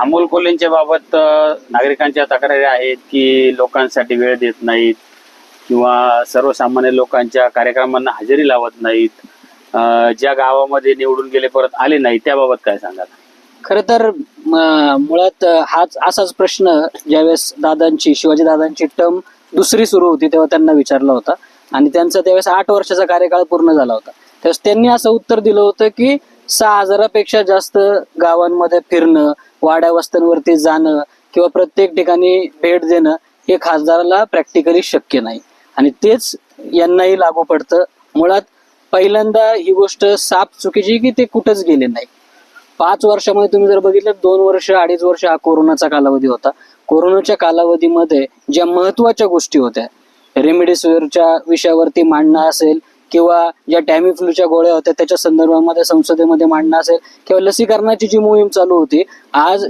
अमोल कोल्हेंच्या बाबत नागरिकांच्या तक्रारी आहेत की लोकांसाठी वेळ देत नाहीत किंवा सर्वसामान्य लोकांच्या कार्यक्रमांना हजेरी लावत नाहीत. ज्या गावामध्ये निवडून गेले परत आले नाही त्याबाबत काय सांगाल? खर तर मुळात हाच असाच प्रश्न ज्यावेळेस शिवाजी दादांची टर्म दुसरी सुरू होती तेव्हा त्यांना विचारला होता आणि त्यांचा त्यावेळेस 8 वर्षाचा कार्यकाळ पूर्ण झाला होता. त्यावेळेस त्यांनी असं उत्तर दिलं होतं की 6,000पेक्षा जास्त गावांमध्ये फिरणं, वाड्या वस्त्यांवरती जाणं किंवा प्रत्येक ठिकाणी भेट देणं हे खासदाराला प्रॅक्टिकली शक्य नाही आणि तेच यांनाही लागू पडतं. मुळात पहिल्यांदा ही गोष्ट साफ चुकीची की ते कुठंच गेले नाही. 5 वर्षामध्ये तुम्ही जर बघितलं 2 वर्ष 2.5 वर्ष हा कोरोनाचा कालावधी होता. कोरोनाच्या कालावधीमध्ये ज्या महत्वाच्या गोष्टी होत्या, रेमडेसिवीरच्या विषयावरती मांडणं असेल किंवा ज्या टॅमीफ्लूच्या गोळ्या होत्या त्याच्या संदर्भामध्ये संसदेमध्ये मांडणं असेल किंवा लसीकरणाची जी मोहीम चालू होती, आज